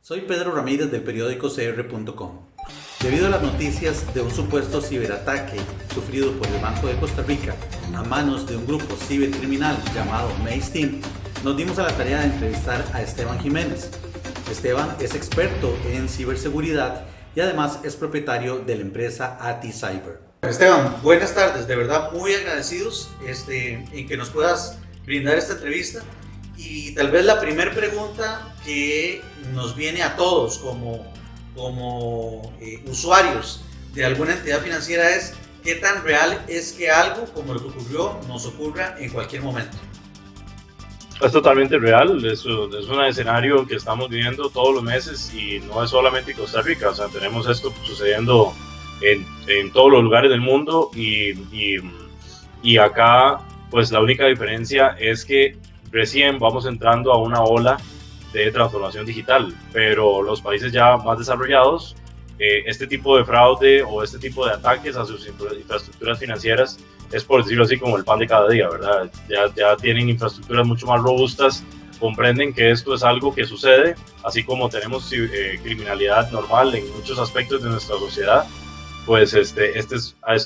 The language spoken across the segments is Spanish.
Soy Pedro Ramírez del periódico CR.com. Debido a las noticias de un supuesto ciberataque sufrido por el Banco de Costa Rica a manos de un grupo cibercriminal llamado Maze Team, nos dimos a la tarea de entrevistar a Esteban Jiménez. Esteban es experto en ciberseguridad y además es propietario de la empresa ATI Cyber. Esteban, buenas tardes, de verdad muy agradecidos en que nos puedas brindar esta entrevista. Y tal vez la primera pregunta que nos viene a todos como usuarios de alguna entidad financiera es: ¿qué tan real es que algo como lo que ocurrió nos ocurra en cualquier momento? Es totalmente real, es un escenario que estamos viviendo todos los meses y no es solamente en Costa Rica, o sea, tenemos esto sucediendo en todos los lugares del mundo y acá pues la única diferencia es que recién vamos entrando a una ola de transformación digital, pero los países ya más desarrollados, este tipo de fraude o este tipo de ataques a sus infraestructuras financieras es, por decirlo así, como el pan de cada día, ¿verdad? Ya tienen infraestructuras mucho más robustas, comprenden que esto es algo que sucede, así como tenemos criminalidad normal en muchos aspectos de nuestra sociedad, pues esto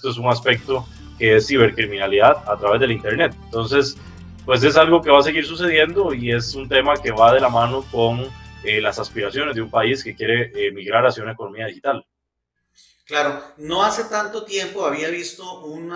es un aspecto que es cibercriminalidad a través del Internet. Entonces, pues es algo que va a seguir sucediendo y es un tema que va de la mano con las aspiraciones de un país que quiere migrar hacia una economía digital. Claro, no hace tanto tiempo había visto un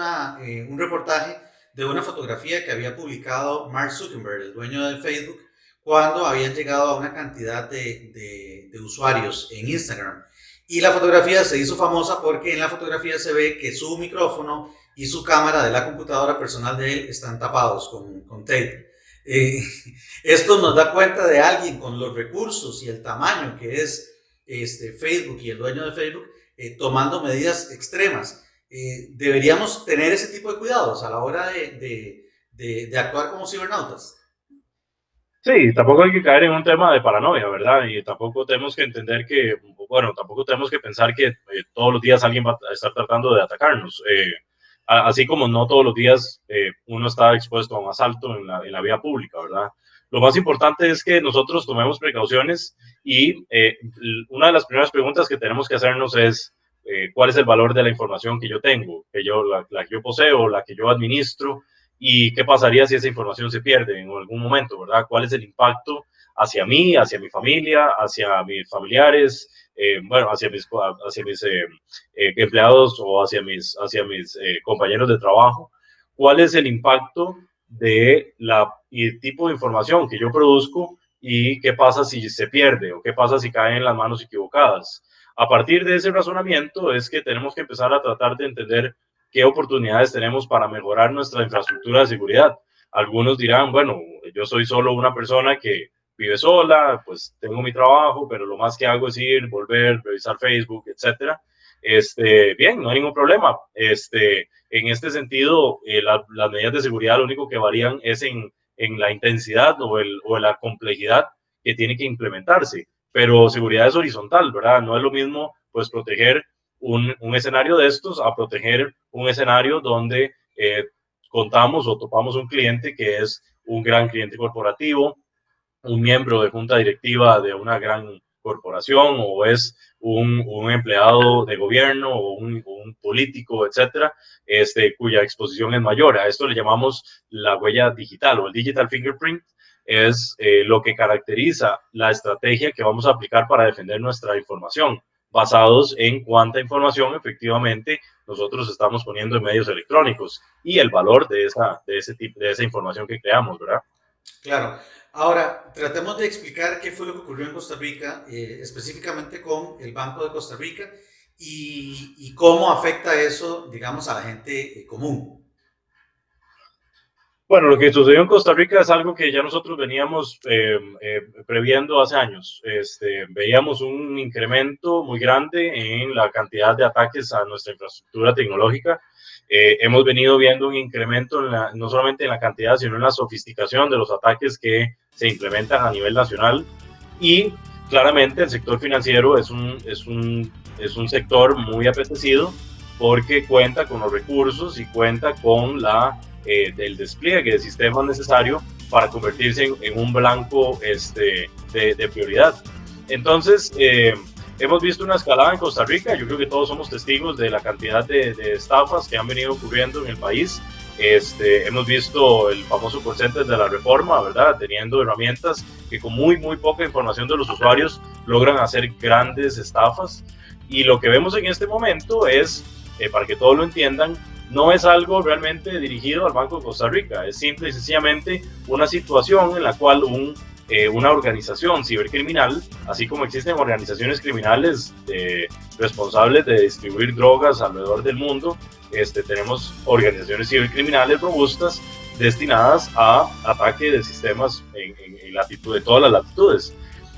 reportaje de una fotografía que había publicado Mark Zuckerberg, el dueño de Facebook, cuando habían llegado a una cantidad de usuarios en Instagram. Y la fotografía se hizo famosa porque en la fotografía se ve que su micrófono y su cámara de la computadora personal de él están tapados con tape. Eh, Esto nos da cuenta de alguien con los recursos y el tamaño que es Facebook y el dueño de Facebook, tomando medidas extremas. Deberíamos tener ese tipo de cuidados a la hora de actuar como cibernautas. Sí, tampoco hay que caer en un tema de paranoia, ¿verdad? Y tampoco tenemos que entender que, bueno, tampoco tenemos que pensar que todos los días alguien va a estar tratando de atacarnos. Así como no todos los días uno está expuesto a un asalto en la vía pública, ¿verdad? Lo más importante es que nosotros tomemos precauciones y una de las primeras preguntas que tenemos que hacernos es cuál es el valor de la información que yo tengo, la que yo poseo, la que yo administro, y qué pasaría si esa información se pierde en algún momento, ¿verdad? ¿Cuál es el impacto hacia mí, hacia mi familia, hacia mis familiares, bueno, hacia mis empleados o hacia mis compañeros de trabajo? ¿Cuál es el impacto de y el tipo de información que yo produzco y qué pasa si se pierde o qué pasa si cae en las manos equivocadas? A partir de ese razonamiento es que tenemos que empezar a tratar de entender qué oportunidades tenemos para mejorar nuestra infraestructura de seguridad. Algunos dirán, bueno, yo soy solo una persona que vive sola, pues tengo mi trabajo, pero lo más que hago es ir, volver, revisar Facebook, etcétera. Bien, no hay ningún problema. En este sentido, las medidas de seguridad lo único que varían es en la intensidad o en la complejidad que tiene que implementarse. Pero seguridad es horizontal, ¿verdad? No es lo mismo, pues, proteger un escenario de estos a proteger un escenario donde contamos o topamos un cliente que es un gran cliente corporativo, un miembro de junta directiva de una gran corporación o es un empleado de gobierno o un político, etcétera, cuya exposición es mayor. A esto le llamamos la huella digital o el digital fingerprint. Es lo que caracteriza la estrategia que vamos a aplicar para defender nuestra información, basados en cuánta información efectivamente nosotros estamos poniendo en medios electrónicos y el valor de esa información que creamos, ¿verdad? Claro. Ahora, tratemos de explicar qué fue lo que ocurrió en Costa Rica, específicamente con el Banco de Costa Rica y cómo afecta eso, digamos, a la gente común. Bueno, lo que sucedió en Costa Rica es algo que ya nosotros veníamos previendo hace años. Veíamos un incremento muy grande en la cantidad de ataques a nuestra infraestructura tecnológica. Hemos venido viendo un incremento no solamente en la cantidad, sino en la sofisticación de los ataques que se implementan a nivel nacional. Y claramente el sector financiero es un sector muy apetecido porque cuenta con los recursos y cuenta con del despliegue de sistemas necesario para convertirse en un blanco de prioridad. Entonces, hemos visto una escalada en Costa Rica. Yo creo que todos somos testigos de la cantidad de estafas que han venido ocurriendo en el país. Hemos visto el famoso call center de la Reforma, ¿verdad? Teniendo herramientas que con muy poca información de los usuarios logran hacer grandes estafas. Y lo que vemos en este momento es, para que todos lo entiendan, no es algo realmente dirigido al Banco de Costa Rica, es simple y sencillamente una situación en la cual una organización cibercriminal, así como existen organizaciones criminales responsables de distribuir drogas alrededor del mundo, tenemos organizaciones cibercriminales robustas destinadas a ataque de sistemas en latitud, de todas las latitudes.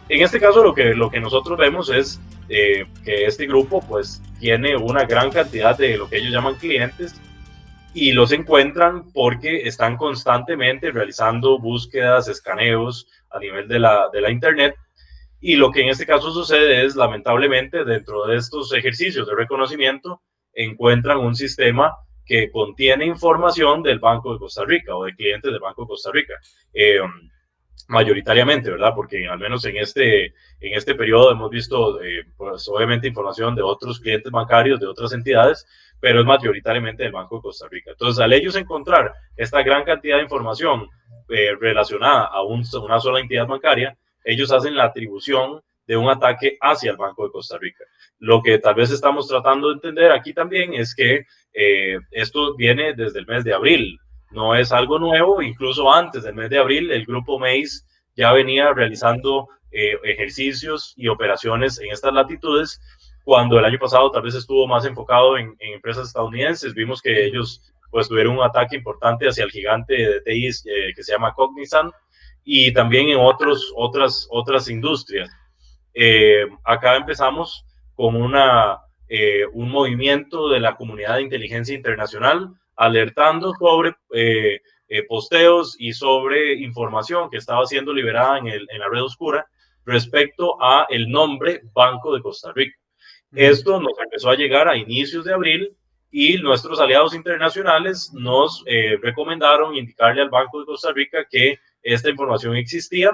En este caso lo que nosotros vemos es que este grupo pues tiene una gran cantidad de lo que ellos llaman clientes y los encuentran porque están constantemente realizando búsquedas, escaneos a nivel de la internet. Y lo que en este caso sucede es, lamentablemente, dentro de estos ejercicios de reconocimiento, encuentran un sistema que contiene información del Banco de Costa Rica o de clientes del Banco de Costa Rica. Mayoritariamente, ¿verdad? Porque al menos en este periodo hemos visto, pues obviamente, información de otros clientes bancarios, de otras entidades, pero es mayoritariamente del Banco de Costa Rica. Entonces, al ellos encontrar esta gran cantidad de información relacionada a una sola entidad bancaria, ellos hacen la atribución de un ataque hacia el Banco de Costa Rica. Lo que tal vez estamos tratando de entender aquí también es que esto viene desde el mes de abril, no es algo nuevo. Incluso antes del mes de abril el grupo Maze ya venía realizando ejercicios y operaciones en estas latitudes, cuando el año pasado tal vez estuvo más enfocado en empresas estadounidenses. Vimos que ellos pues tuvieron un ataque importante hacia el gigante de TI que se llama Cognizant, y también en otras industrias. Acá empezamos con un movimiento de la comunidad de inteligencia internacional alertando sobre posteos y sobre información que estaba siendo liberada en la red oscura respecto a el nombre Banco de Costa Rica. Esto nos empezó a llegar a inicios de abril y nuestros aliados internacionales nos recomendaron indicarle al Banco de Costa Rica que esta información existía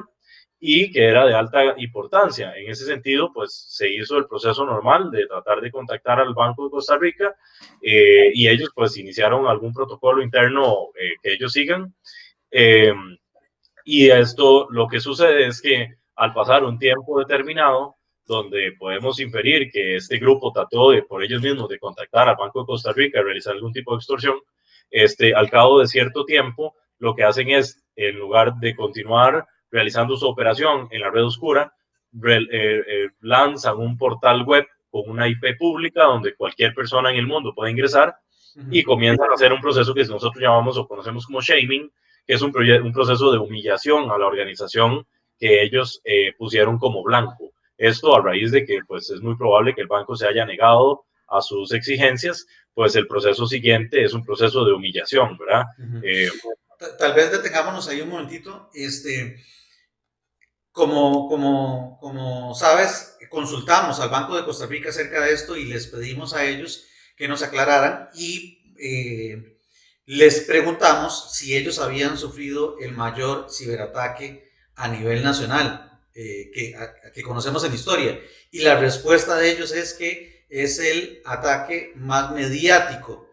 y que era de alta importancia. En ese sentido, pues se hizo el proceso normal de tratar de contactar al Banco de Costa Rica y ellos pues iniciaron algún protocolo interno que ellos sigan. Y esto, lo que sucede es que al pasar un tiempo determinado, donde podemos inferir que este grupo trató por ellos mismos de contactar al Banco de Costa Rica y realizar algún tipo de extorsión, al cabo de cierto tiempo, lo que hacen es, en lugar de continuar realizando su operación en la red oscura, lanzan un portal web con una IP pública donde cualquier persona en el mundo puede ingresar y comienzan a hacer un proceso que nosotros llamamos o conocemos como shaming, que es un proceso de humillación a la organización que ellos pusieron como blanco. Esto a raíz de que pues, es muy probable que el banco se haya negado a sus exigencias, pues el proceso siguiente es un proceso de humillación, ¿verdad? Tal vez detengámonos ahí un momentito. Como sabes, consultamos al Banco de Costa Rica acerca de esto y les pedimos a ellos que nos aclararan y les preguntamos si ellos habían sufrido el mayor ciberataque a nivel nacional que conocemos en la historia. Y la respuesta de ellos es que es el ataque más mediático,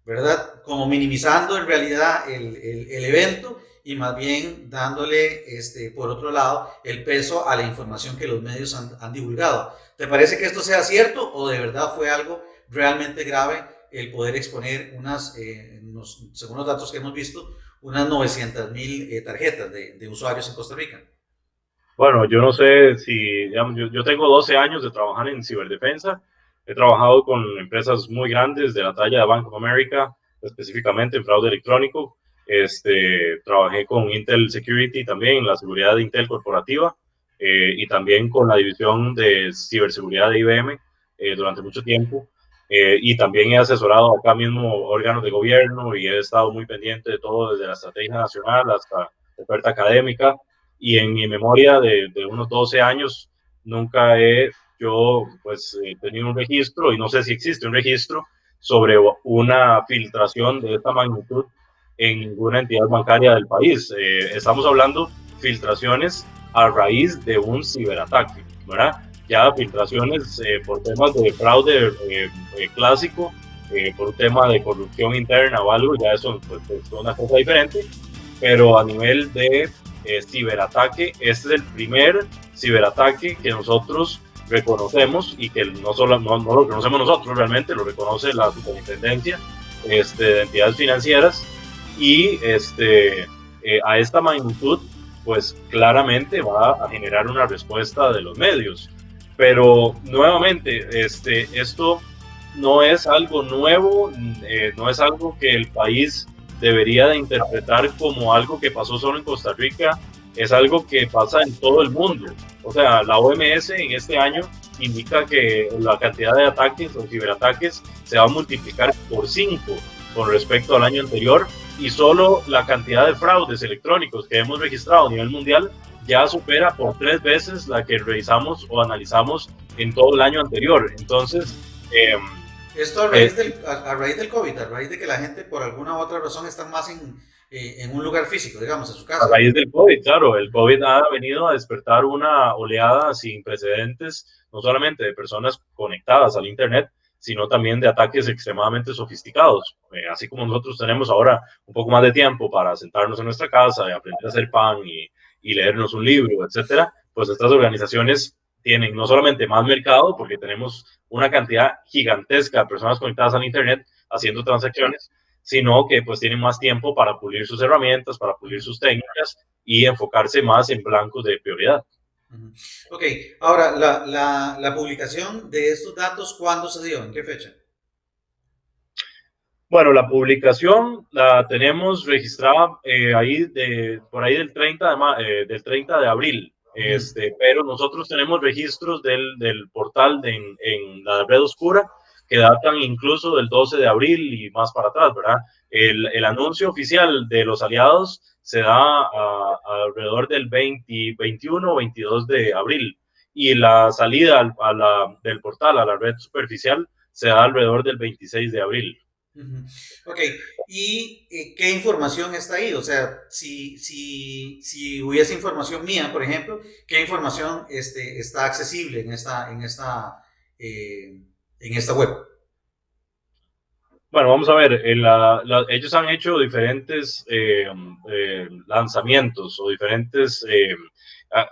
¿verdad? Como minimizando en realidad el evento y más bien dándole, por otro lado, el peso a la información que los medios han divulgado. ¿Te parece que esto sea cierto o de verdad fue algo realmente grave el poder exponer según los datos que hemos visto, unas 900,000 tarjetas de usuarios en Costa Rica? Bueno, yo no sé si, digamos, yo tengo 12 años de trabajar en ciberdefensa. He trabajado con empresas muy grandes de la talla de Bank of America, específicamente en fraude electrónico. Trabajé con Intel Security también en la seguridad de Intel corporativa y también con la división de ciberseguridad de IBM durante mucho tiempo. Y también he asesorado acá mismo órganos de gobierno y he estado muy pendiente de todo, desde la estrategia nacional hasta la oferta académica. Y en mi memoria de unos 12 años nunca yo pues tenido un registro, y no sé si existe un registro sobre una filtración de esta magnitud en ninguna entidad bancaria del país. Estamos hablando filtraciones a raíz de un ciberataque, ¿verdad? Ya filtraciones por temas de fraude clásico, por un tema de corrupción interna o algo, ya eso pues, es una cosa diferente, pero a nivel de ciberataque, este es el primer ciberataque que nosotros reconocemos y que no solo no lo reconocemos nosotros, realmente lo reconoce la Superintendencia de Entidades Financieras y a esta magnitud pues claramente va a generar una respuesta de los medios. Pero nuevamente, esto no es algo nuevo, no es algo que el país debería de interpretar como algo que pasó solo en Costa Rica, es algo que pasa en todo el mundo. O sea, la OMS en este año indica que la cantidad de ataques o ciberataques se va a multiplicar por 5 con respecto al año anterior, y solo la cantidad de fraudes electrónicos que hemos registrado a nivel mundial ya supera por 3 veces la que revisamos o analizamos en todo el año anterior. Entonces, esto a raíz del COVID, a raíz de que la gente por alguna u otra razón está más en un lugar físico, digamos, en su casa. A raíz del COVID, claro, el COVID ha venido a despertar una oleada sin precedentes, no solamente de personas conectadas al Internet, sino también de ataques extremadamente sofisticados. Así como nosotros tenemos ahora un poco más de tiempo para sentarnos en nuestra casa y aprender a hacer pan y leernos un libro, etcétera, pues estas organizaciones tienen no solamente más mercado, porque tenemos una cantidad gigantesca de personas conectadas al Internet haciendo transacciones, sino que pues tienen más tiempo para pulir sus herramientas, para pulir sus técnicas y enfocarse más en blancos de prioridad. Ok, ahora, la publicación de estos datos, ¿cuándo se dio? ¿En qué fecha? Bueno, la publicación la tenemos registrada por ahí del 30 de abril, pero nosotros tenemos registros del portal en la red oscura que datan incluso del 12 de abril y más para atrás, ¿verdad? El anuncio oficial de los aliados se da alrededor del 21 o 22 de abril, y la salida del portal a la red superficial se da alrededor del 26 de abril. Ok, ¿y qué información está ahí? O sea, si hubiese información mía, por ejemplo, ¿qué información está accesible en esta web? Bueno, vamos a ver, ellos han hecho diferentes lanzamientos o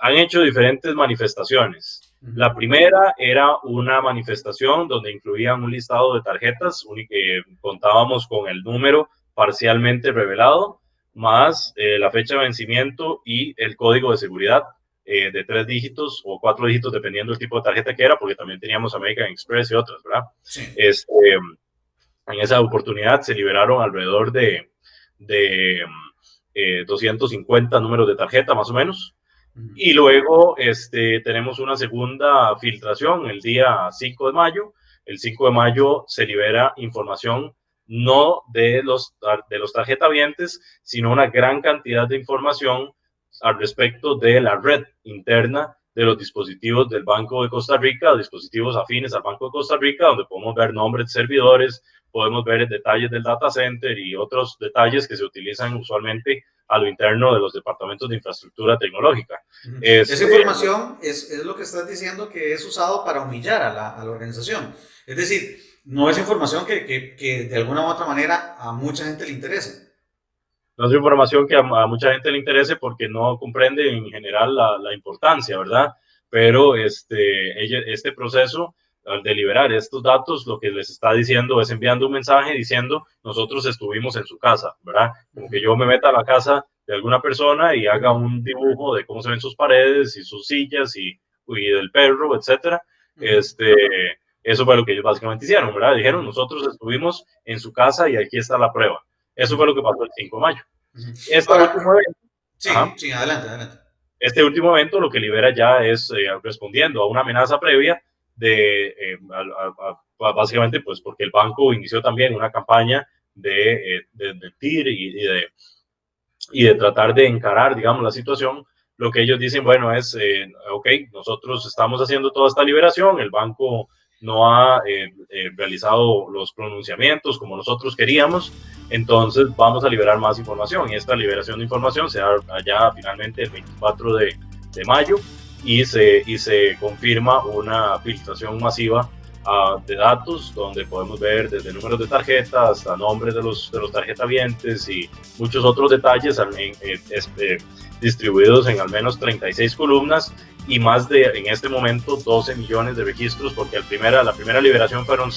han hecho diferentes manifestaciones. La primera era una manifestación donde incluían un listado de tarjetas, contábamos con el número parcialmente revelado, más la fecha de vencimiento y el código de seguridad de 3 dígitos o 4 dígitos, dependiendo del tipo de tarjeta que era, porque también teníamos American Express y otras, ¿verdad? Sí. En esa oportunidad se liberaron alrededor de 250 números de tarjeta, más o menos. Y luego tenemos una segunda filtración el día 5 de mayo. El 5 de mayo se libera información no de los tarjetavientes, sino una gran cantidad de información al respecto de la red interna de los dispositivos del Banco de Costa Rica, dispositivos afines al Banco de Costa Rica, donde podemos ver nombres de servidores, podemos ver detalles del data center y otros detalles que se utilizan usualmente a lo interno de los departamentos de infraestructura tecnológica. Esa información es lo que estás diciendo, que es usado para humillar a la organización. Es decir, no es información que de alguna u otra manera a mucha gente le interese. No es información que a mucha gente le interese porque no comprende en general la importancia, ¿verdad? Pero este proceso, al deliberar estos datos, lo que les está diciendo es enviando un mensaje diciendo: nosotros estuvimos en su casa, ¿verdad? Como que yo me meta a la casa de alguna persona y haga un dibujo de cómo se ven sus paredes y sus sillas y del perro, etcétera. Eso fue lo que ellos básicamente hicieron, ¿verdad? Dijeron: nosotros estuvimos en su casa y aquí está la prueba. Eso fue lo que pasó el 5 de mayo. Sí, adelante. Este último evento lo que libera ya es respondiendo a una amenaza previa básicamente pues porque el banco inició también una campaña de mentir y de tratar de encarar, digamos, la situación. Lo que ellos dicen, bueno, es, ok, nosotros estamos haciendo toda esta liberación, el banco no ha realizado los pronunciamientos como nosotros queríamos, entonces vamos a liberar más información, y esta liberación de información se da ya finalmente el 24 de mayo, y se confirma una filtración masiva de datos, donde podemos ver desde números de tarjeta hasta nombres de los tarjetavientes y muchos otros detalles distribuidos en al menos 36 columnas y más de, en este momento, 12 millones de registros, porque la primera liberación fueron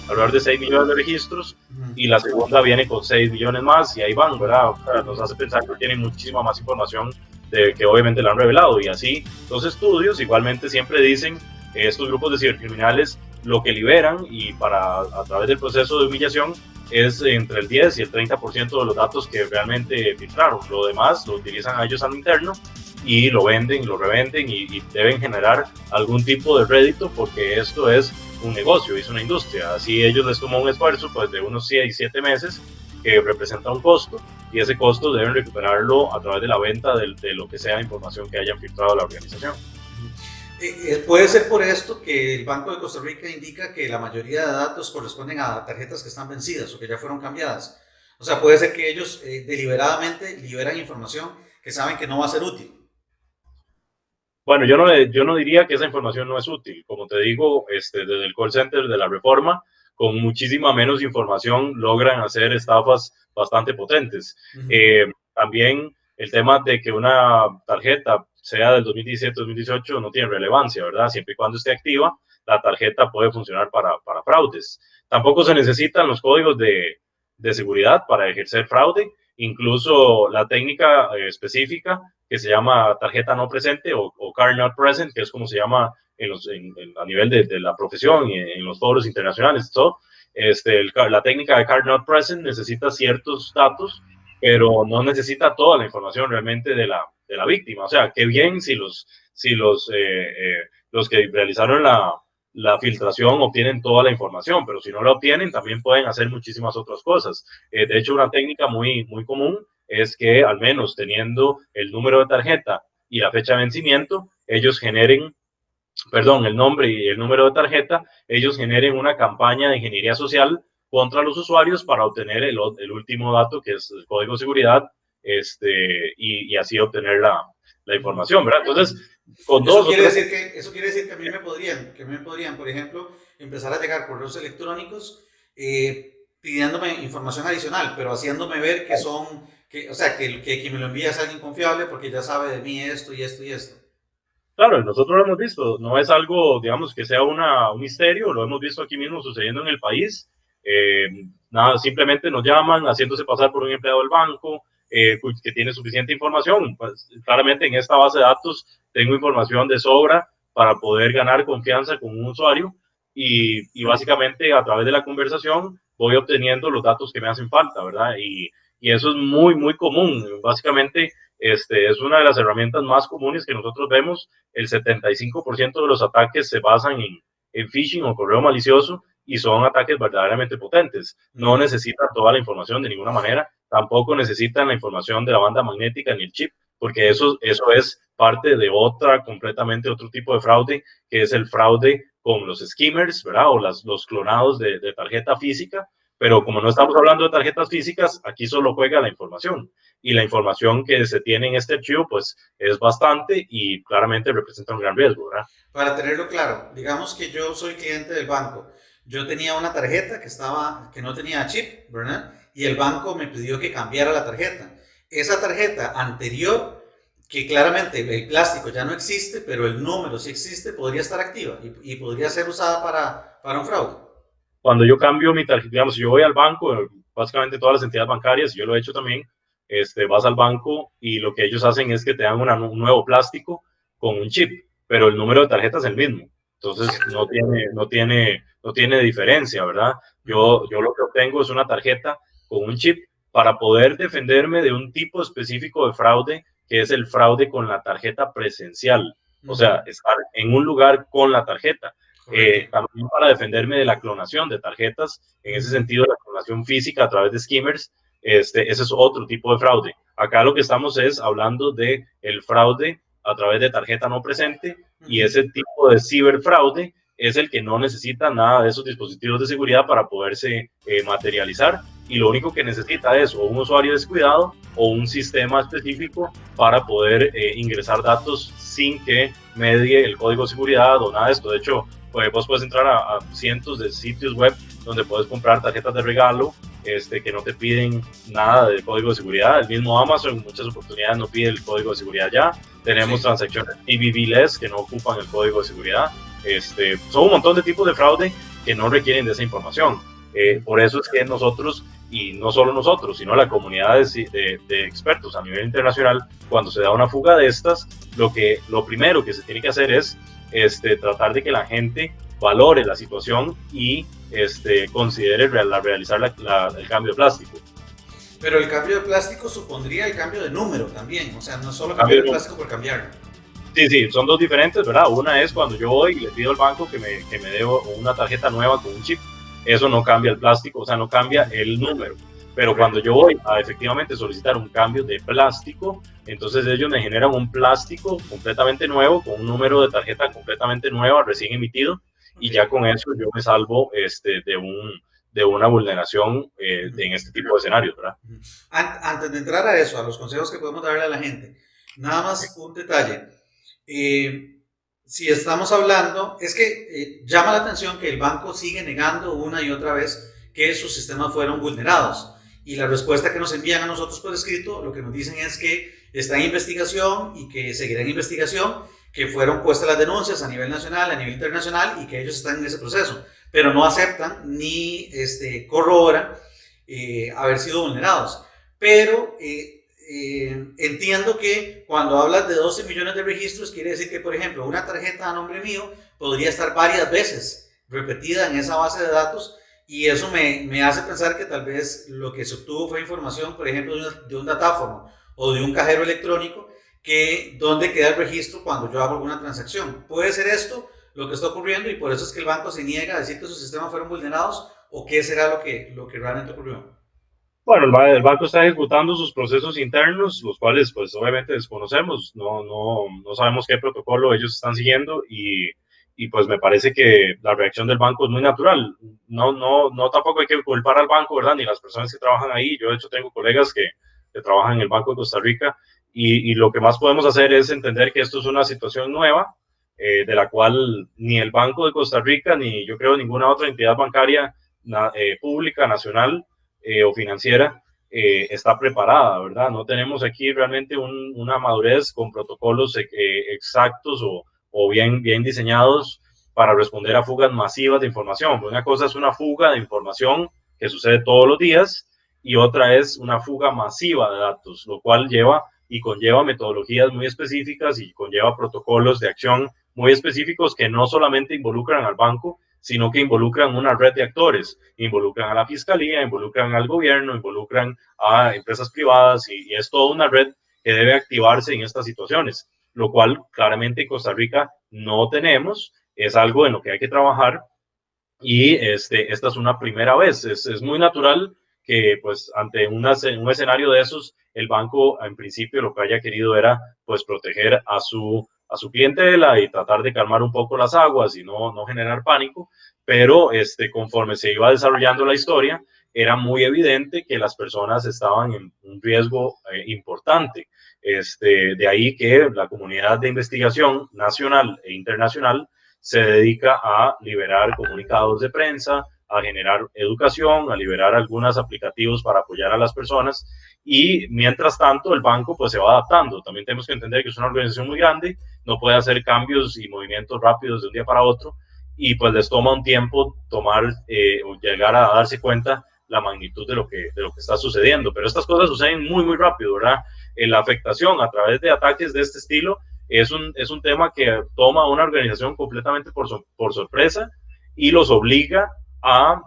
alrededor de 6 millones de registros, y la segunda viene con 6 millones más, y ahí van, ¿verdad? O sea, nos hace pensar que tienen muchísima más información de que obviamente la han revelado, y así los estudios igualmente siempre dicen estos grupos de cibercriminales lo que liberan y a través del proceso de humillación es entre el 10 y el 30% de los datos que realmente filtraron. Lo demás lo utilizan a ellos al interno y lo venden, lo revenden y deben generar algún tipo de rédito, porque esto es un negocio, es una industria. Así ellos les toman un esfuerzo pues, de unos 6, 7 meses que representa un costo, y ese costo deben recuperarlo a través de la venta de lo que sea información que hayan filtrado a la organización. Puede ser por esto que el Banco de Costa Rica indica que la mayoría de datos corresponden a tarjetas que están vencidas o que ya fueron cambiadas. O sea, puede ser que ellos deliberadamente liberan información que saben que no va a ser útil. Bueno, yo no diría que esa información no es útil. Como te digo, desde el call center de la Reforma, con muchísima menos información logran hacer estafas bastante potentes. También el tema de que una tarjeta sea del 2017-2018 no tiene relevancia, ¿verdad? Siempre y cuando esté activa, la tarjeta puede funcionar para fraudes. Tampoco se necesitan los códigos de seguridad para ejercer fraude. Incluso la técnica específica que se llama tarjeta no presente o card not present, que es como se llama a nivel de la profesión y en los foros internacionales. Todo, la técnica de card not present necesita ciertos datos, pero no necesita toda la información realmente de la víctima. O sea, qué bien si los que realizaron la filtración obtienen toda la información, pero si no la obtienen, también pueden hacer muchísimas otras cosas. De hecho, una técnica muy, muy común es que, al menos teniendo el número de tarjeta y la fecha de vencimiento, ellos generen, perdón, el nombre y el número de tarjeta, ellos generen una campaña de ingeniería social contra los usuarios para obtener el último dato, que es el código de seguridad, y así obtener la información, ¿verdad? Entonces, eso quiere decir que a mí me podrían, por ejemplo, empezar a llegar correos electrónicos pidiéndome información adicional, pero haciéndome ver que o sea, que quien me lo envía es alguien confiable porque ya sabe de mí esto y esto y esto. Claro, nosotros lo hemos visto, no es algo, digamos, que sea un misterio, lo hemos visto aquí mismo sucediendo en el país. Nada, simplemente nos llaman haciéndose pasar por un empleado del banco que tiene suficiente información. Pues, claramente en esta base de datos tengo información de sobra para poder ganar confianza con un usuario y básicamente a través de la conversación voy obteniendo los datos que me hacen falta, ¿verdad? Y eso es muy, muy común. Básicamente, es una de las herramientas más comunes que nosotros vemos. El 75% de los ataques se basan en phishing o correo malicioso y son ataques verdaderamente potentes. No necesitan toda la información de ninguna manera, tampoco necesitan la información de la banda magnética ni el chip, porque eso es parte de completamente otro tipo de fraude, que es el fraude con los skimmers, ¿verdad? O los clonados de tarjeta física. Pero como no estamos hablando de tarjetas físicas, aquí solo juega la información. Y la información que se tiene en este archivo, pues, es bastante y claramente representa un gran riesgo, ¿verdad? Para tenerlo claro, digamos que yo soy cliente del banco. Yo tenía una tarjeta que no tenía chip, ¿verdad? Y el banco me pidió que cambiara la tarjeta. Esa tarjeta anterior, que claramente el plástico ya no existe, pero el número sí existe, podría estar activa y podría ser usada para un fraude. Cuando yo cambio mi tarjeta, digamos, si yo voy al banco, básicamente todas las entidades bancarias, yo lo he hecho también, vas al banco y lo que ellos hacen es que te dan un nuevo plástico con un chip, pero el número de tarjeta es el mismo. Entonces no tiene diferencia, ¿verdad? Yo lo que obtengo es una tarjeta con un chip para poder defenderme de un tipo específico de fraude, que es el fraude con la tarjeta presencial. O sea, estar en un lugar con la tarjeta. También para defenderme de la clonación de tarjetas, en ese sentido, la clonación física a través de skimmers, ese es otro tipo de fraude. Acá lo que estamos es hablando de el fraude a través de tarjeta no presente, y ese tipo de ciberfraude es el que no necesita nada de esos dispositivos de seguridad para poderse materializar, y lo único que necesita es o un usuario descuidado o un sistema específico para poder ingresar datos sin que medie el código de seguridad o nada de esto. De hecho, pues vos puedes entrar a cientos de sitios web donde puedes comprar tarjetas de regalo que no te piden nada del código de seguridad. El mismo Amazon en muchas oportunidades no pide el código de seguridad ya. Tenemos transacciones BBB-less que no ocupan el código de seguridad. Son un montón de tipos de fraude que no requieren de esa información. Por eso es que nosotros, y no solo nosotros, sino la comunidad de expertos a nivel internacional, cuando se da una fuga de estas, lo primero que se tiene que hacer es tratar de que la gente valore la situación y considere realizar el cambio de plástico. Pero el cambio de plástico supondría el cambio de número también, o sea, no solo cambiar el plástico por cambiarlo. Sí, son dos diferentes, ¿verdad? Una es cuando yo voy y le pido al banco que me dé una tarjeta nueva con un chip. Eso no cambia el plástico, o sea, no cambia el número. Pero cuando yo voy a efectivamente solicitar un cambio de plástico, entonces ellos me generan un plástico completamente nuevo, con un número de tarjeta completamente nueva, recién emitido, y ya con eso yo me salvo de una vulneración en este tipo de escenarios, ¿verdad? Antes de entrar a eso, a los consejos que podemos darle a la gente, nada más un detalle. Si estamos hablando, es que llama la atención que el banco sigue negando una y otra vez que sus sistemas fueron vulnerados. Y la respuesta que nos envían a nosotros por escrito, lo que nos dicen es que está en investigación y que seguirá en investigación, que fueron puestas las denuncias a nivel nacional, a nivel internacional y que ellos están en ese proceso, pero no aceptan ni corroboran haber sido vulnerados. Pero entiendo que cuando hablas de 12 millones de registros, quiere decir que, por ejemplo, una tarjeta a nombre mío podría estar varias veces repetida en esa base de datos. Y eso me hace pensar que tal vez lo que se obtuvo fue información, por ejemplo, de un datáfono o de un cajero electrónico, que dónde queda el registro cuando yo hago alguna transacción. ¿Puede ser esto lo que está ocurriendo y por eso es que el banco se niega a decir que sus sistemas fueron vulnerados? ¿O qué será lo que realmente ocurrió? Bueno, el banco está ejecutando sus procesos internos, los cuales pues obviamente desconocemos, no sabemos qué protocolo ellos están siguiendo y pues me parece que la reacción del banco es muy natural. No tampoco hay que culpar al banco, ¿verdad? Ni las personas que trabajan ahí. Yo de hecho tengo colegas que trabajan en el Banco de Costa Rica y lo que más podemos hacer es entender que esto es una situación nueva de la cual ni el Banco de Costa Rica ni yo creo ninguna otra entidad bancaria pública, nacional o financiera está preparada, ¿verdad? No tenemos aquí realmente una madurez con protocolos exactos o bien diseñados para responder a fugas masivas de información. Una cosa es una fuga de información que sucede todos los días y otra es una fuga masiva de datos, lo cual conlleva metodologías muy específicas y conlleva protocolos de acción muy específicos que no solamente involucran al banco, sino que involucran una red de actores, involucran a la fiscalía, involucran al gobierno, involucran a empresas privadas y es toda una red que debe activarse en estas situaciones, lo cual claramente en Costa Rica no tenemos, es algo en lo que hay que trabajar y esta es una primera vez, es muy natural que pues ante un escenario de esos, el banco en principio lo que haya querido era pues proteger a su clientela y tratar de calmar un poco las aguas y no generar pánico, pero conforme se iba desarrollando la historia, era muy evidente que las personas estaban en un riesgo importante. De ahí que la comunidad de investigación nacional e internacional se dedica a liberar comunicados de prensa, a generar educación, a liberar algunos aplicativos para apoyar a las personas y mientras tanto el banco pues se va adaptando. También tenemos que entender que es una organización muy grande, no puede hacer cambios y movimientos rápidos de un día para otro y pues les toma un tiempo o llegar a darse cuenta la magnitud de lo que está sucediendo. Pero estas cosas suceden muy rápido, ¿verdad? La afectación a través de ataques de este estilo es un tema que toma a una organización completamente por sorpresa y los obliga a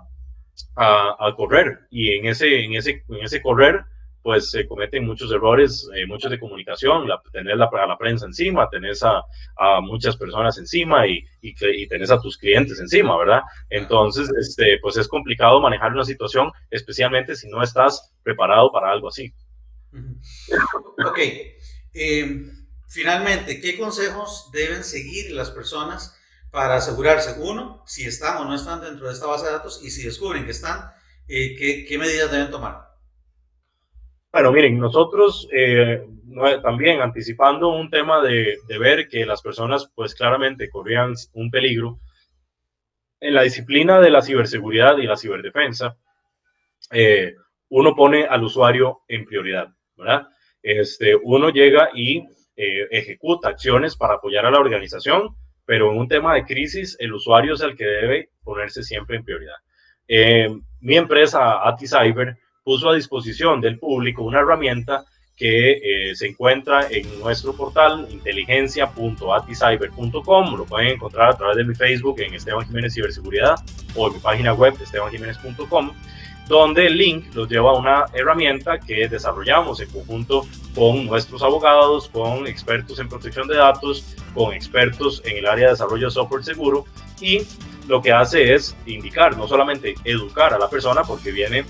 correr. Y en ese correr, pues se cometen muchos errores, muchos de comunicación, tener a la prensa encima, tenés a muchas personas encima y tenés a tus clientes encima, ¿verdad? Entonces, pues es complicado manejar una situación, especialmente si no estás preparado para algo así. Ok. Finalmente, ¿qué consejos deben seguir las personas para asegurarse, uno, si están o no están dentro de esta base de datos y si descubren que están, ¿Qué medidas deben tomar? Bueno, miren, nosotros también anticipando un tema de ver que las personas pues claramente corrían un peligro en la disciplina de la ciberseguridad y la ciberdefensa, eh, uno pone al usuario en prioridad, ¿verdad? Uno llega y ejecuta acciones para apoyar a la organización, pero en un tema de crisis, el usuario es el que debe ponerse siempre en prioridad. Mi empresa, AtiCyber, puso a disposición del público una herramienta que se encuentra en nuestro portal inteligencia.aticyber.com. Lo pueden encontrar a través de mi Facebook en Esteban Jiménez Ciberseguridad o en mi página web estebanjiménez.com, donde el link los lleva a una herramienta que desarrollamos en conjunto con nuestros abogados, con expertos en protección de datos, con expertos en el área de desarrollo de software seguro, y lo que hace es indicar, no solamente educar a la persona, porque viene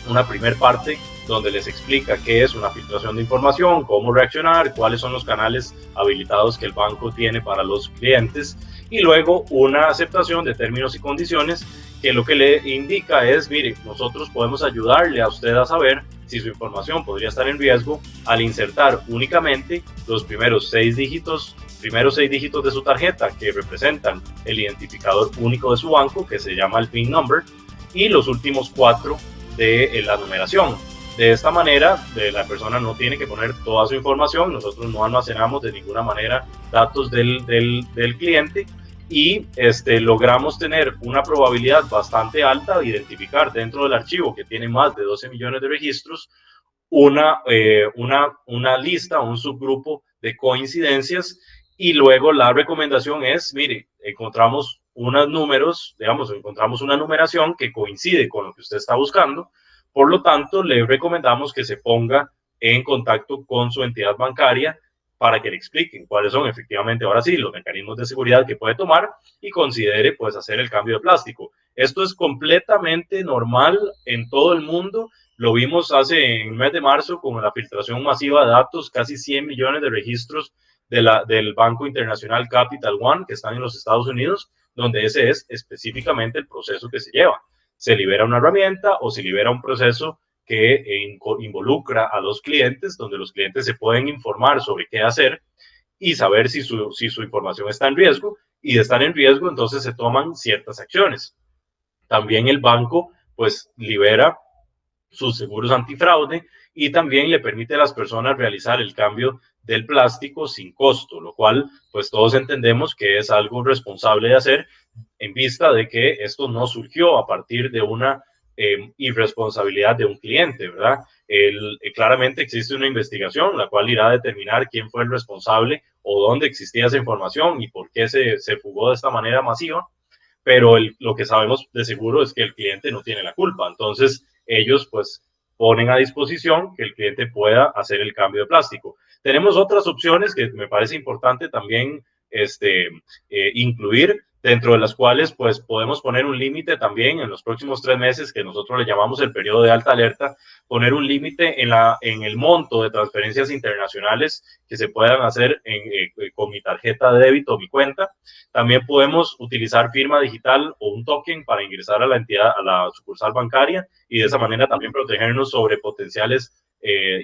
una primer parte donde les explica qué es una filtración de información, cómo reaccionar, cuáles son los canales habilitados que el banco tiene para los clientes, y luego una aceptación de términos y condiciones que lo que le indica es, mire, nosotros podemos ayudarle a usted a saber si su información podría estar en riesgo al insertar únicamente los primeros seis dígitos de su tarjeta, que representan el identificador único de su banco, que se llama el PIN number, y los últimos cuatro de la numeración. De esta manera, la persona no tiene que poner toda su información, nosotros no almacenamos de ninguna manera datos del cliente, y logramos tener una probabilidad bastante alta de identificar dentro del archivo, que tiene más de 12 millones de registros, una lista, un subgrupo de coincidencias, y luego la recomendación es, mire, encontramos unos números, digamos, encontramos una numeración que coincide con lo que usted está buscando, por lo tanto, le recomendamos que se ponga en contacto con su entidad bancaria para que le expliquen cuáles son efectivamente, ahora sí, los mecanismos de seguridad que puede tomar, y considere pues hacer el cambio de plástico. Esto es completamente normal en todo el mundo. Lo vimos en el mes de marzo con la filtración masiva de datos, casi 100 millones de registros del Banco Internacional Capital One, que están en los Estados Unidos, donde ese es específicamente el proceso que se lleva. Se libera una herramienta o se libera un proceso que involucra a los clientes, donde los clientes se pueden informar sobre qué hacer y saber si su información está en riesgo, y de estar en riesgo, entonces se toman ciertas acciones. También el banco pues libera sus seguros antifraude, y también le permite a las personas realizar el cambio del plástico sin costo, lo cual pues todos entendemos que es algo responsable de hacer, en vista de que esto no surgió a partir de una irresponsabilidad de un cliente, ¿verdad? Claramente existe una investigación la cual irá a determinar quién fue el responsable o dónde existía esa información y por qué se fugó de esta manera masiva, pero lo que sabemos de seguro es que el cliente no tiene la culpa. Entonces, ellos pues ponen a disposición que el cliente pueda hacer el cambio de plástico. Tenemos otras opciones que me parece importante también incluir, dentro de las cuales pues podemos poner un límite también en los próximos 3 meses, que nosotros le llamamos el periodo de alta alerta, poner un límite en el monto de transferencias internacionales que se puedan hacer con mi tarjeta de débito o mi cuenta. También podemos utilizar firma digital o un token para ingresar a la entidad, a la sucursal bancaria, y de esa manera también protegernos sobre potenciales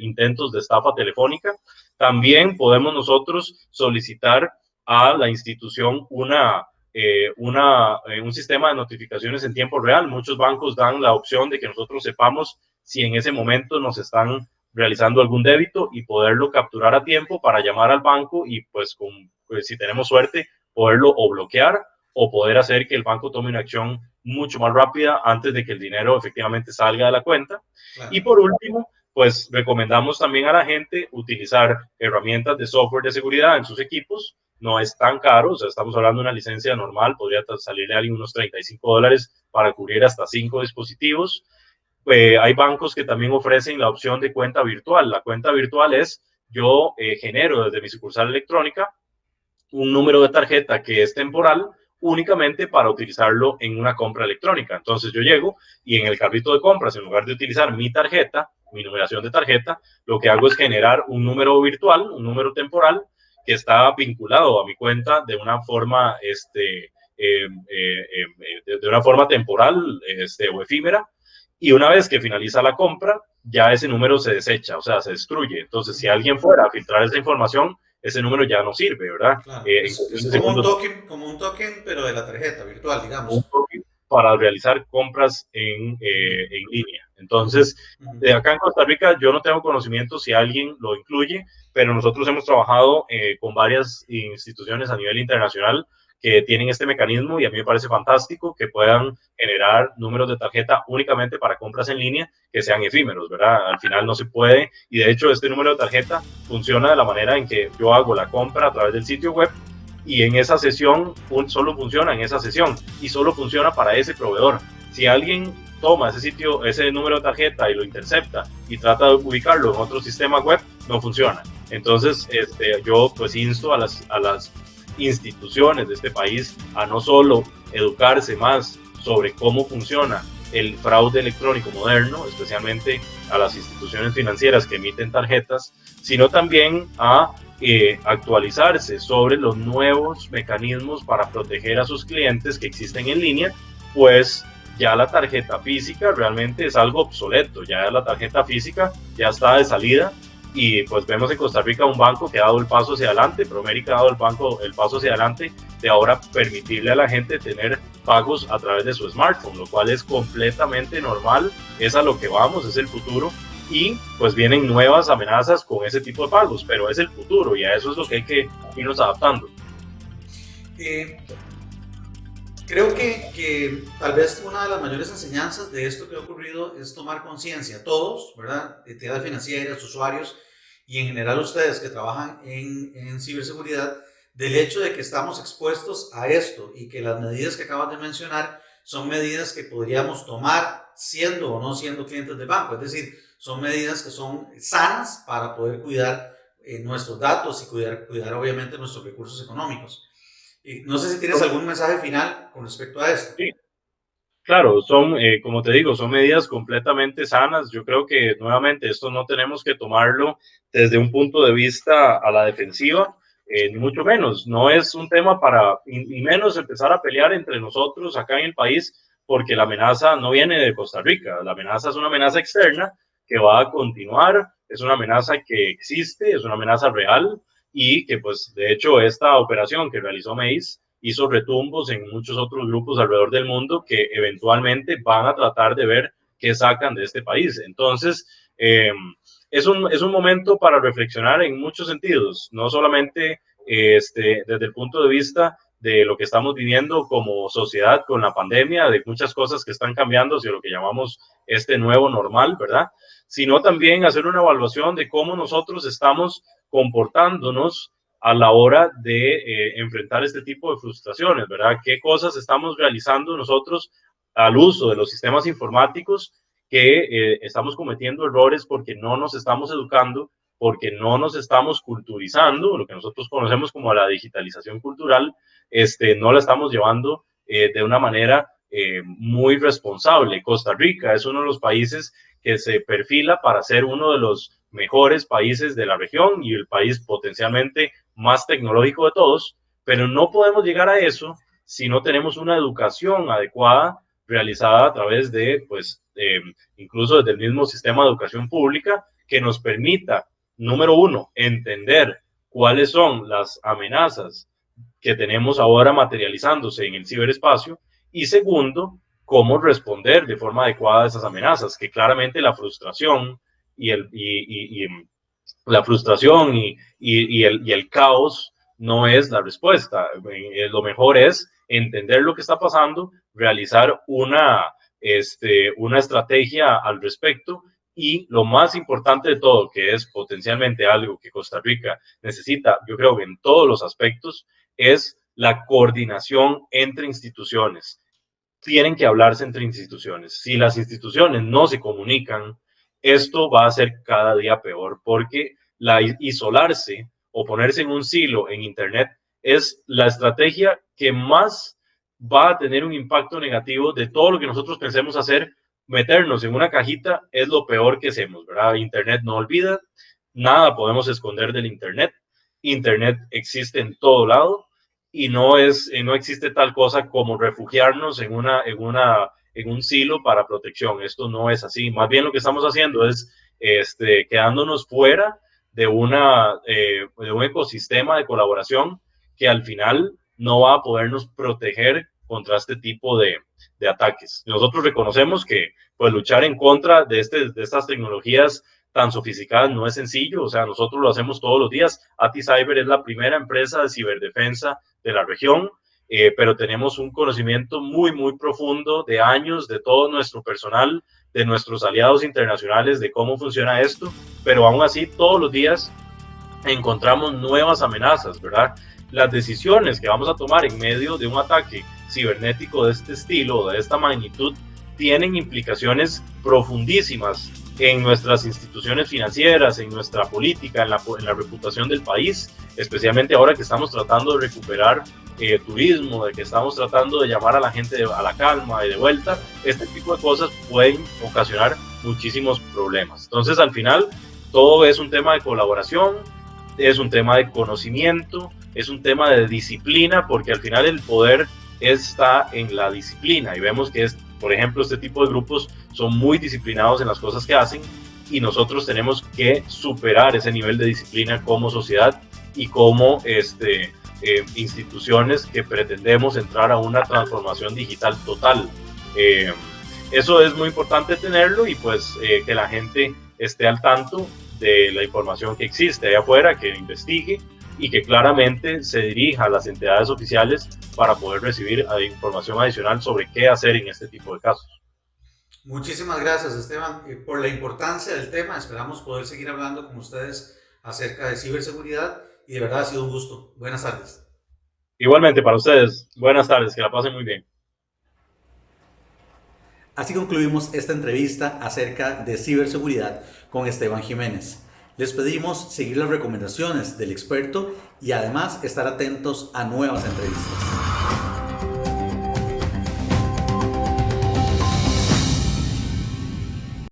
intentos de estafa telefónica. También podemos nosotros solicitar a la institución un sistema de notificaciones en tiempo real. Muchos bancos dan la opción de que nosotros sepamos si en ese momento nos están realizando algún débito, y poderlo capturar a tiempo para llamar al banco y pues si tenemos suerte, poderlo o bloquear o poder hacer que el banco tome una acción mucho más rápida antes de que el dinero efectivamente salga de la cuenta. Claro. Y por último, pues recomendamos también a la gente utilizar herramientas de software de seguridad en sus equipos. No es tan caro, o sea, estamos hablando de una licencia normal, podría salirle a alguien unos $35 para cubrir hasta 5 dispositivos. Hay bancos que también ofrecen la opción de cuenta virtual. La cuenta virtual es, yo genero desde mi sucursal electrónica un número de tarjeta que es temporal, únicamente para utilizarlo en una compra electrónica. Entonces yo llego y en el carrito de compras, en lugar de utilizar mi tarjeta, mi numeración de tarjeta, lo que hago es generar un número virtual, un número temporal, que está vinculado a mi cuenta de una forma, de una forma temporal o efímera, y una vez que finaliza la compra, ya ese número se desecha, o sea, se destruye. Entonces, si alguien fuera a filtrar esa información, ese número ya no sirve, ¿verdad? Claro, En cuestión es de segundos, como un token, pero de la tarjeta virtual, un digamos. token para realizar compras Ujú, en línea. Entonces, ujú. de acá en Costa Rica, yo no tengo conocimiento si alguien lo incluye, pero nosotros hemos trabajado con varias instituciones a nivel internacional que tienen este mecanismo y a mí me parece fantástico que puedan generar números de tarjeta únicamente para compras en línea que sean efímeros, ¿verdad? Al final no se puede y de hecho este número de tarjeta funciona de la manera en que yo hago la compra a través del sitio web y en esa sesión solo funciona en esa sesión y solo funciona para ese proveedor. Si alguien toma ese sitio, ese número de tarjeta y lo intercepta y trata de ubicarlo en otro sistema web, no funciona. Entonces, yo pues insto a las instituciones de este país a no solo educarse más sobre cómo funciona el fraude electrónico moderno, especialmente a las instituciones financieras que emiten tarjetas, sino también a actualizarse sobre los nuevos mecanismos para proteger a sus clientes que existen en línea, pues ya la tarjeta física realmente es algo obsoleto, ya la tarjeta física ya está de salida y pues vemos en Costa Rica un banco que ha dado el paso hacia adelante, Promérica ha dado el paso hacia adelante de ahora permitirle a la gente tener pagos a través de su smartphone, lo cual es completamente normal, es a lo que vamos, es el futuro y pues vienen nuevas amenazas con ese tipo de pagos, pero es el futuro y a eso es lo que hay que irnos adaptando. Eh, Creo que tal vez una de las mayores enseñanzas de esto que ha ocurrido es tomar conciencia, todos, ¿verdad? Entidades financieras, usuarios y en general ustedes que trabajan en ciberseguridad, del hecho de que estamos expuestos a esto y que las medidas que acabas de mencionar son medidas que podríamos tomar siendo o no siendo clientes del banco. Es decir, son medidas que son sanas para poder cuidar nuestros datos y cuidar obviamente nuestros recursos económicos. Y no sé si tienes algún mensaje final con respecto a esto. Sí, claro, son, como te digo, son medidas completamente sanas. Yo creo que nuevamente esto no tenemos que tomarlo desde un punto de vista a la defensiva, ni mucho menos. No es un tema para, y menos empezar a pelear entre nosotros acá en el país, porque la amenaza no viene de Costa Rica. La amenaza es una amenaza externa que va a continuar, es una amenaza que existe, es una amenaza real y que pues de hecho esta operación que realizó Mace hizo retumbos en muchos otros grupos alrededor del mundo que eventualmente van a tratar de ver qué sacan de este país. Entonces, es un momento para reflexionar en muchos sentidos, no solamente desde el punto de vista de lo que estamos viviendo como sociedad con la pandemia, de muchas cosas que están cambiando hacia lo que llamamos este nuevo normal, ¿verdad? Sino también hacer una evaluación de cómo nosotros estamos comportándonos a la hora de enfrentar este tipo de frustraciones, ¿verdad? ¿Qué cosas estamos realizando nosotros al uso de los sistemas informáticos que estamos cometiendo errores porque no nos estamos educando, porque no nos estamos culturizando, lo que nosotros conocemos como la digitalización cultural, no la estamos llevando de una manera muy responsable. Costa Rica es uno de los países que se perfila para ser uno de los mejores países de la región y el país potencialmente más tecnológico de todos, pero no podemos llegar a eso si no tenemos una educación adecuada realizada a través de, pues, incluso desde el mismo sistema de educación pública que nos permita, número uno, entender cuáles son las amenazas que tenemos ahora materializándose en el ciberespacio y segundo, cómo responder de forma adecuada a esas amenazas, que claramente la frustración y, la frustración y el caos no es la respuesta. Lo mejor es entender lo que está pasando, realizar una estrategia al respecto y lo más importante de todo, que es potencialmente algo que Costa Rica necesita, yo creo que en todos los aspectos, es la coordinación entre instituciones. Tienen que hablarse entre instituciones. Si las instituciones no se comunican, esto va a ser cada día peor porque isolarse o ponerse en un silo en Internet es la estrategia que más va a tener un impacto negativo de todo lo que nosotros pensemos hacer. Meternos en una cajita es lo peor que hacemos, ¿verdad? Internet no olvida, nada podemos esconder del Internet. Internet existe en todo lado y no existe tal cosa como refugiarnos en un silo para protección. Esto no es así. Más bien lo que estamos haciendo es quedándonos fuera de un ecosistema de colaboración que al final no va a podernos proteger contra este tipo de ataques. Nosotros reconocemos que pues, luchar en contra de estas tecnologías tan sofisticadas no es sencillo, o sea, nosotros lo hacemos todos los días. AtiCyber es la primera empresa de ciberdefensa de la región, pero tenemos un conocimiento muy, muy profundo de años de todo nuestro personal, de nuestros aliados internacionales, de cómo funciona esto, pero aún así todos los días encontramos nuevas amenazas, ¿verdad? Las decisiones que vamos a tomar en medio de un ataque cibernético de este estilo, de esta magnitud, tienen implicaciones profundísimas en nuestras instituciones financieras, en nuestra política, en la reputación del país, especialmente ahora que estamos tratando de recuperar turismo, de que estamos tratando de llamar a la gente a la calma y de vuelta. Este tipo de cosas pueden ocasionar muchísimos problemas. Entonces, al final, todo es un tema de colaboración, es un tema de conocimiento, es un tema de disciplina, porque al final el poder está en la disciplina y vemos que por ejemplo, este tipo de grupos son muy disciplinados en las cosas que hacen y nosotros tenemos que superar ese nivel de disciplina como sociedad y como instituciones que pretendemos entrar a una transformación digital total. Eso es muy importante tenerlo y pues que la gente esté al tanto de la información que existe allá afuera, que investigue y que claramente se dirija a las entidades oficiales para poder recibir información adicional sobre qué hacer en este tipo de casos. Muchísimas gracias, Esteban, por la importancia del tema. Esperamos poder seguir hablando con ustedes acerca de ciberseguridad y de verdad ha sido un gusto. Buenas tardes. Igualmente para ustedes, buenas tardes, que la pasen muy bien. Así concluimos esta entrevista acerca de ciberseguridad con Esteban Jiménez. Les pedimos seguir las recomendaciones del experto y además estar atentos a nuevas entrevistas.